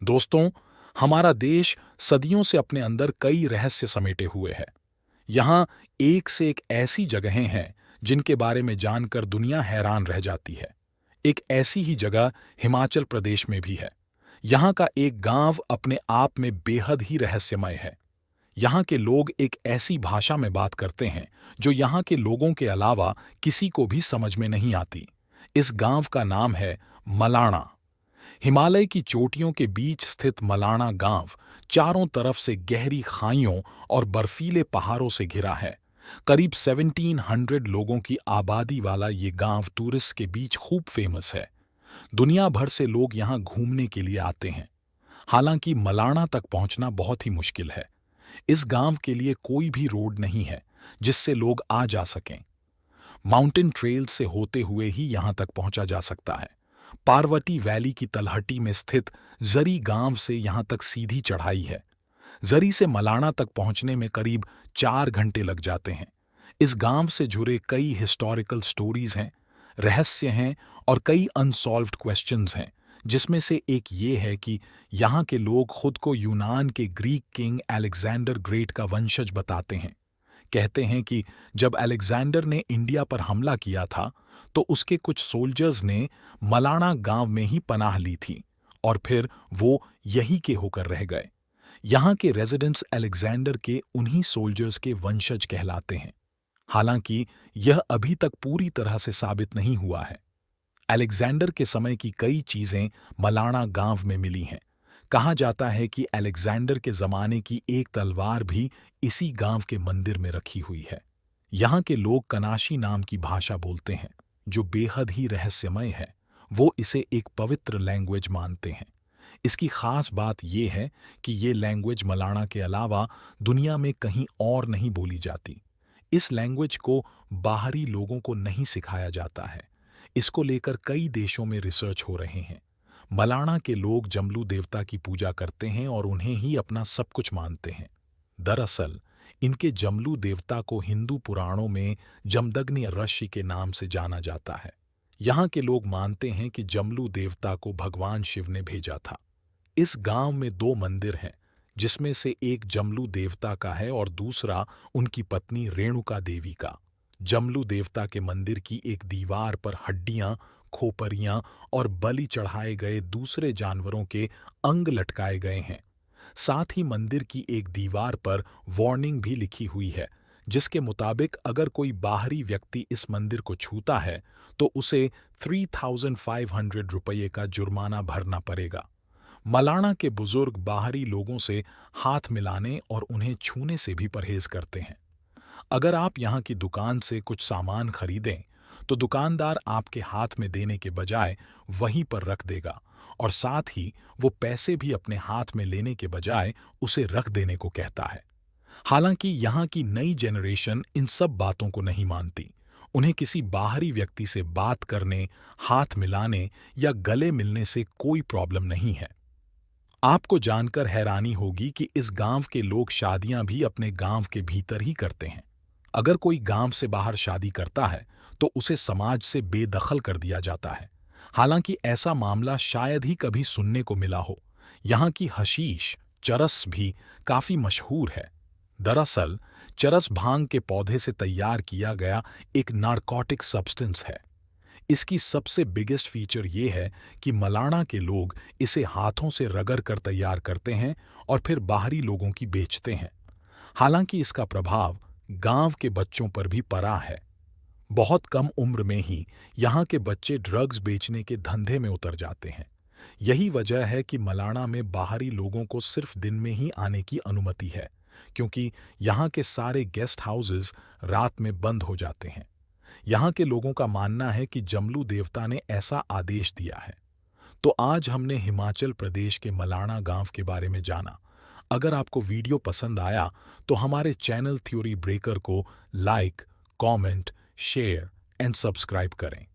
दोस्तों, हमारा देश सदियों से अपने अंदर कई रहस्य समेटे हुए है। यहाँ एक से एक ऐसी जगहें हैं जिनके बारे में जानकर दुनिया हैरान रह जाती है। एक ऐसी ही जगह हिमाचल प्रदेश में भी है। यहाँ का एक गांव अपने आप में बेहद ही रहस्यमय है। यहाँ के लोग एक ऐसी भाषा में बात करते हैं जो यहाँ के लोगों के अलावा किसी को भी समझ में नहीं आती। इस गांव का नाम है मलाणा। हिमालय की चोटियों के बीच स्थित मलाणा गांव चारों तरफ से गहरी खाइयों और बर्फीले पहाड़ों से घिरा है। करीब 1700 लोगों की आबादी वाला ये गांव टूरिस्ट के बीच खूब फेमस है। दुनिया भर से लोग यहाँ घूमने के लिए आते हैं। हालांकि मलाणा तक पहुंचना बहुत ही मुश्किल है। इस गांव के लिए कोई भी रोड नहीं है जिससे लोग आ जा सकें। माउंटेन ट्रेल से होते हुए ही यहां तक पहुंचा जा सकता है। पार्वती वैली की तलहटी में स्थित जरी गांव से यहां तक सीधी चढ़ाई है। जरी से मलाणा तक पहुंचने में करीब 4 घंटे लग जाते हैं। इस गांव से जुड़े कई हिस्टोरिकल स्टोरीज हैं, रहस्य हैं और कई अनसॉल्व्ड क्वेश्चंस हैं, जिसमें से एक ये है कि यहाँ के लोग खुद को यूनान के ग्रीक किंग अलेक्जेंडर ग्रेट का वंशज बताते हैं। कहते हैं कि जब अलेक्जेंडर ने इंडिया पर हमला किया था तो उसके कुछ सोल्जर्स ने मलाणा गांव में ही पनाह ली थी और फिर वो यहीं के होकर रह गए। यहाँ के रेजिडेंट्स अलेक्जेंडर के उन्हीं सोल्जर्स के वंशज कहलाते हैं। हालांकि यह अभी तक पूरी तरह से साबित नहीं हुआ है। अलेक्जेंडर के समय की कई चीजें मलाणा गांव में मिली हैं। कहा जाता है कि अलेक्जेंडर के जमाने की एक तलवार भी इसी गांव के मंदिर में रखी हुई है। यहाँ के लोग कनाशी नाम की भाषा बोलते हैं जो बेहद ही रहस्यमय है। वो इसे एक पवित्र लैंग्वेज मानते हैं। इसकी खास बात यह है कि ये लैंग्वेज मलाणा के अलावा दुनिया में कहीं और नहीं बोली जाती। इस लैंग्वेज को बाहरी लोगों को नहीं सिखाया जाता है। इसको लेकर कई देशों में रिसर्च हो रहे हैं। मलाणा के लोग जमलू देवता की पूजा करते हैं और उन्हें ही अपना सब कुछ मानते हैं। दरअसल इनके जमलू देवता को हिंदू पुराणों में जमदग्नि ऋषि के नाम से जाना जाता है। यहाँ के लोग मानते हैं कि जमलू देवता को भगवान शिव ने भेजा था। इस गांव में 2 मंदिर हैं, जिसमें से एक जमलू देवता का है और दूसरा उनकी पत्नी रेणुका देवी का। जमलू देवता के मंदिर की एक दीवार पर हड्डियां, खोपरियां और बलि चढ़ाए गए दूसरे जानवरों के अंग लटकाए गए हैं। साथ ही मंदिर की एक दीवार पर वार्निंग भी लिखी हुई है, जिसके मुताबिक अगर कोई बाहरी व्यक्ति इस मंदिर को छूता है तो उसे 3500 रुपये का जुर्माना भरना पड़ेगा। मलाणा के बुजुर्ग बाहरी लोगों से हाथ मिलाने और उन्हें छूने से भी परहेज करते हैं। अगर आप यहाँ की दुकान से कुछ सामान खरीदें तो दुकानदार आपके हाथ में देने के बजाय वहीं पर रख देगा और साथ ही वो पैसे भी अपने हाथ में लेने के बजाय उसे रख देने को कहता है। हालांकि यहाँ की नई जनरेशन इन सब बातों को नहीं मानती। उन्हें किसी बाहरी व्यक्ति से बात करने, हाथ मिलाने या गले मिलने से कोई प्रॉब्लम नहीं है। आपको जानकर हैरानी होगी कि इस गांव के लोग शादियां भी अपने गांव के भीतर ही करते हैं। अगर कोई गांव से बाहर शादी करता है तो उसे समाज से बेदखल कर दिया जाता है। हालांकि ऐसा मामला शायद ही कभी सुनने को मिला हो। यहाँ की हशीश, चरस भी काफी मशहूर है। दरअसल चरस भांग के पौधे से तैयार किया गया एक नारकोटिक सब्सटेंस है। इसकी सबसे बिगेस्ट फीचर ये है कि मलाणा के लोग इसे हाथों से रगड़ कर तैयार करते हैं और फिर बाहरी लोगों की बेचते हैं। हालांकि इसका प्रभाव गांव के बच्चों पर भी पड़ा है। बहुत कम उम्र में ही यहाँ के बच्चे ड्रग्स बेचने के धंधे में उतर जाते हैं। यही वजह है कि मलाणा में बाहरी लोगों को सिर्फ दिन में ही आने की अनुमति है, क्योंकि यहाँ के सारे गेस्ट हाउसेस रात में बंद हो जाते हैं। यहाँ के लोगों का मानना है कि जमलू देवता ने ऐसा आदेश दिया है। तो आज हमने हिमाचल प्रदेश के मलाणा गांव के बारे में जाना। अगर आपको वीडियो पसंद आया तो हमारे चैनल थ्योरी ब्रेकर को like, comment, share and subscribe करें।